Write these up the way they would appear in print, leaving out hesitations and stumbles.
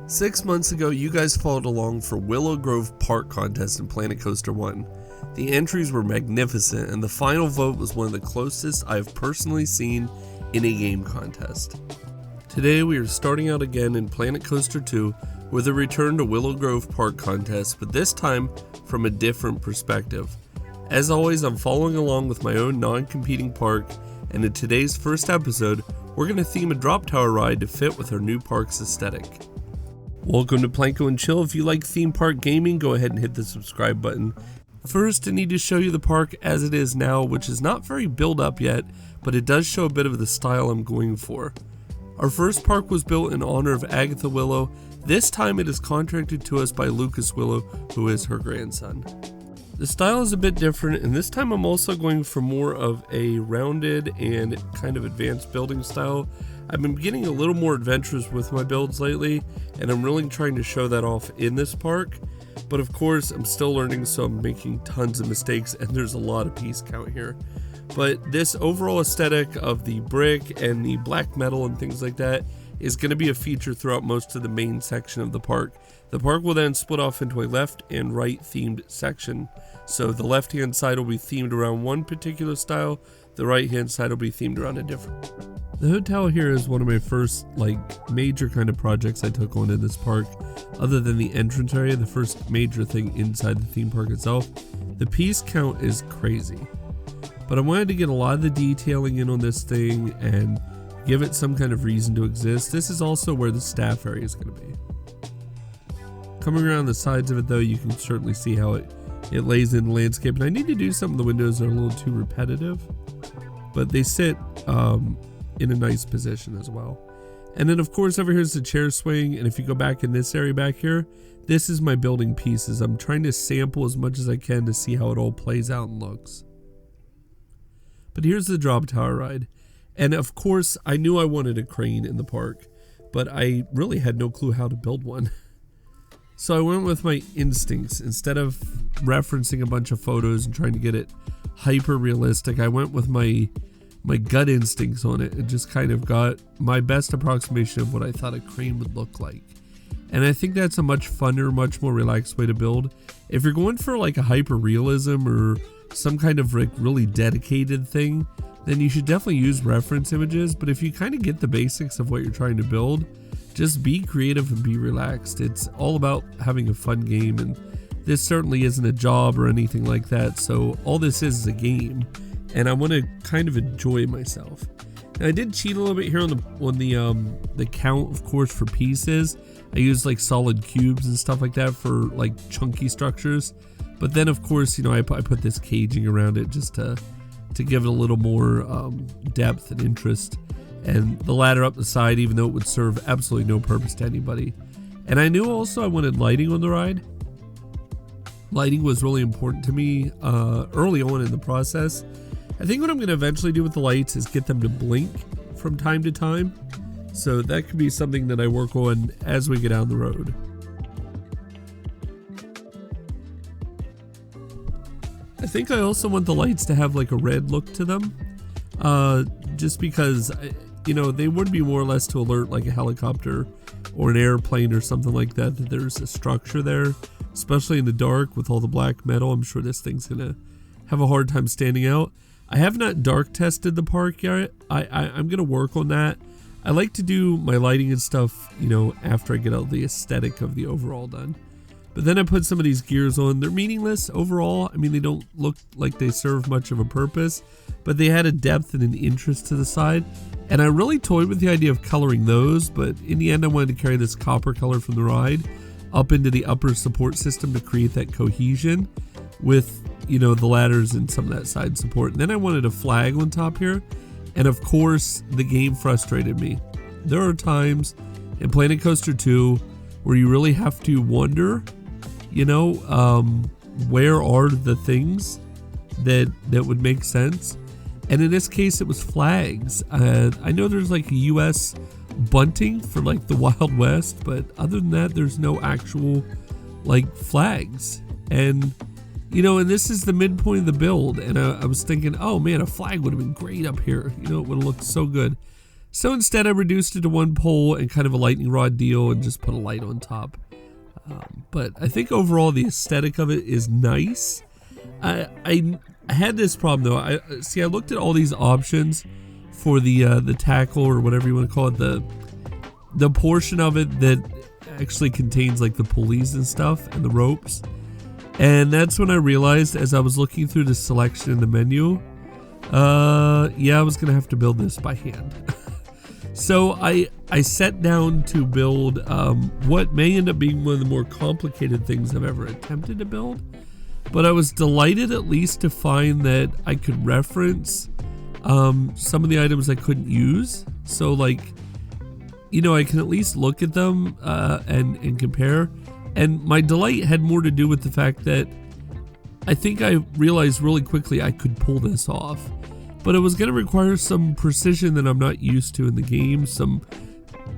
6 months ago, you guys followed along for Willow Grove Park Contest in Planet Coaster 1. The entries were magnificent, and the final vote was one of the closest I've personally seen in a game contest. Today we are starting out again in Planet Coaster 2 with a return to Willow Grove Park Contest, but this time from a different perspective. As always, I'm following along with my own non-competing park, and in today's first episode, we're going to theme a drop tower ride to fit with our new park's aesthetic. Welcome to Planko and Chill. If you like theme park gaming, go ahead and hit the subscribe button. First, I need to show you the park as it is now, which is not very built up yet, but it does show a bit of the style I'm going for. Our first park was built in honor of Agatha Willow. This time it is contracted to us by Lucas Willow, who is her grandson. The style is a bit different, and this time I'm also going for more of a rounded and kind of advanced building style. I've been getting a little more adventurous with my builds lately, and I'm really trying to show that off in this park. But of course, I'm still learning, so I'm making tons of mistakes, and there's a lot of piece count here. But this overall aesthetic of the brick and the black metal and things like that is going to be a feature throughout most of the main section of the park. The park will then split off into a left and right themed section. So the left hand side will be themed around one particular style, the right hand side will be themed around a different. The hotel here is one of my first major kind of projects I took on in this park. Other than the entrance area, the first major thing inside the theme park itself. The piece count is crazy. But I wanted to get a lot of the detailing in on this thing and give it some kind of reason to exist. This is also where the staff area is going to be. Coming around the sides of it though, you can certainly see how it lays in the landscape. And I need to do some of the windows that are a little too repetitive, but they sit in a nice position as well. And then of course over here's the chair swing, and if you go back in this area back here, this is my building pieces. I'm trying to sample as much as I can to see how it all plays out and looks. But here's the drop tower ride. And of course I knew I wanted a crane in the park, but I really had no clue how to build one. So I went with my instincts. Instead of referencing a bunch of photos and trying to get it hyper realistic, I went with my gut instincts on it and just kind of got my best approximation of what I thought a crane would look like. And I think that's a much funner, much more relaxed way to build. If you're going for like a hyper realism or some kind of really dedicated thing, then you should definitely use reference images. But if you kind of get the basics of what you're trying to build, just be creative and be relaxed. It's all about having a fun game, and this certainly isn't a job or anything like that. So all this is a game, and I want to kind of enjoy myself. Now, I did cheat a little bit here on the count, of course, for pieces. I used like solid cubes and stuff like that for like chunky structures. But then, of course, I put this caging around it just to give it a little more depth and interest. And the ladder up the side, even though it would serve absolutely no purpose to anybody. And I knew also I wanted lighting on the ride. Lighting was really important to me early on in the process. I think what I'm going to eventually do with the lights is get them to blink from time to time. So that could be something that I work on as we get down the road. I think I also want the lights to have like a red look to them. Just because, they would be more or less to alert like a helicopter or an airplane or something like that there's a structure there, especially in the dark with all the black metal. I'm sure this thing's going to have a hard time standing out. I have not dark tested the park yet. I'm going to work on that. I like to do my lighting and stuff, after I get all the aesthetic of the overall done. But then I put some of these gears on. They're meaningless overall. I mean, they don't look like they serve much of a purpose, but they had a depth and an interest to the side. And I really toyed with the idea of coloring those, but in the end I wanted to carry this copper color from the ride up into the upper support system to create that cohesion with, the ladders and some of that side support. And then I wanted a flag on top here. And of course, the game frustrated me. There are times in Planet Coaster 2 where you really have to wonder, where are the things that would make sense? And in this case, it was flags. I know there's like a US bunting for like the Wild West, but other than that, there's no actual flags. And and this is the midpoint of the build, and I was thinking, oh man, a flag would have been great up here. It would have looked so good. So instead I reduced it to one pole and kind of a lightning rod deal and just put a light on top. But I think overall the aesthetic of it is nice. I had this problem though. I looked at all these options for the tackle, or whatever you want to call it, the portion of it that actually contains like the pulleys and stuff and the ropes. And that's when I realized, as I was looking through the selection in the menu, yeah, I was gonna have to build this by hand. So I sat down to build what may end up being one of the more complicated things I've ever attempted to build. But I was delighted at least to find that I could reference some of the items I couldn't use. So like, you know, I can at least look at them and compare. And my delight had more to do with the fact that I think I realized really quickly I could pull this off. But it was going to require some precision that I'm not used to in the game, some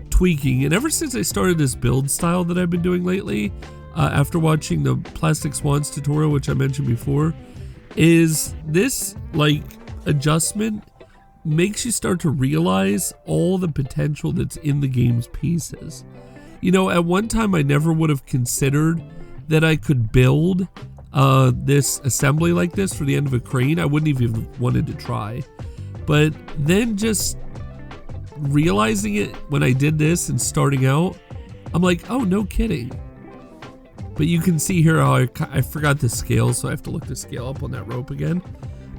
tweaking. And ever since I started this build style that I've been doing lately, after watching the Plastic Swans tutorial, which I mentioned before, is this like adjustment makes you start to realize all the potential that's in the game's pieces. You know, at one time I never would have considered that I could build this assembly like this for the end of a crane. I wouldn't have even wanted to try. But then just realizing it when I did this and starting out, I'm like, oh, no kidding. But you can see here how I forgot the scale, so I have to look the scale up on that rope again.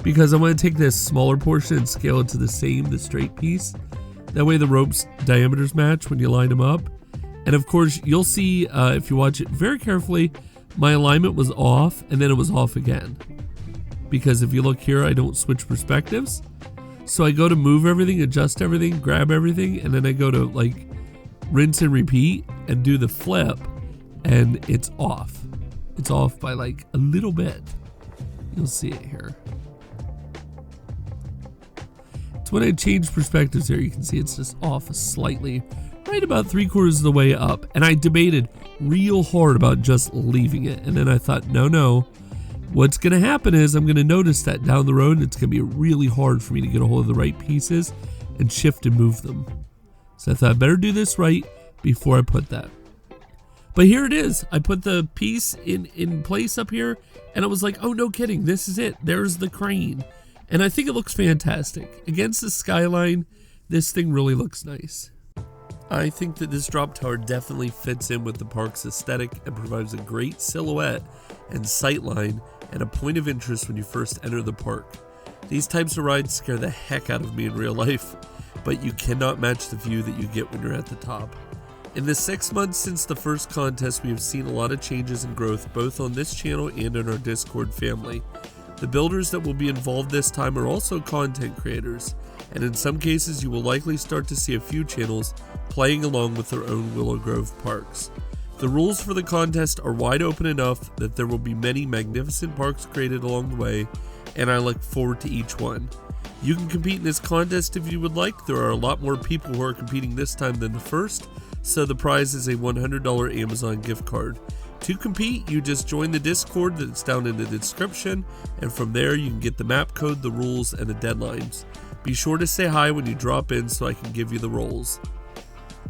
Because I'm going to take this smaller portion and scale it to the straight piece. That way the rope's diameters match when you line them up. And of course, you'll see, if you watch it very carefully, my alignment was off, and then it was off again. Because if you look here, I don't switch perspectives. So I go to move everything, adjust everything, grab everything, and then I go to like rinse and repeat and do the flip, and it's off. It's off by like a little bit. You'll see it here. It's when I change perspectives here, you can see it's just off slightly, right about 3/4 of the way up. And I debated real hard about just leaving it. And then I thought, no. What's going to happen is I'm going to notice that down the road, and it's going to be really hard for me to get a hold of the right pieces and shift and move them. So I thought I better do this right before I put that. But here it is. I put the piece in place up here, and I was like, oh, no kidding. This is it. There's the crane. And I think it looks fantastic. Against the skyline, this thing really looks nice. I think that this drop tower definitely fits in with the park's aesthetic and provides a great silhouette and sightline and a point of interest when you first enter the park. These types of rides scare the heck out of me in real life, but you cannot match the view that you get when you're at the top. In the 6 months since the first contest, we have seen a lot of changes and growth both on this channel and in our Discord family. The builders that will be involved this time are also content creators, and in some cases you will likely start to see a few channels playing along with their own Willow Grove parks. The rules for the contest are wide open enough that there will be many magnificent parks created along the way, and I look forward to each one. You can compete in this contest if you would like. There are a lot more people who are competing this time than the first, so the prize is a $100 Amazon gift card. To compete, you just join the Discord that's down in the description, and from there you can get the map code, the rules, and the deadlines. Be sure to say hi when you drop in so I can give you the roles.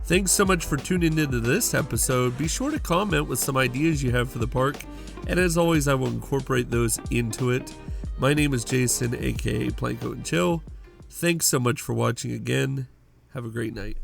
Thanks so much for tuning into this episode. Be sure to comment with some ideas you have for the park, and as always, I will incorporate those into it. My name is Jason, aka Planko and Chill. Thanks so much for watching again. Have a great night.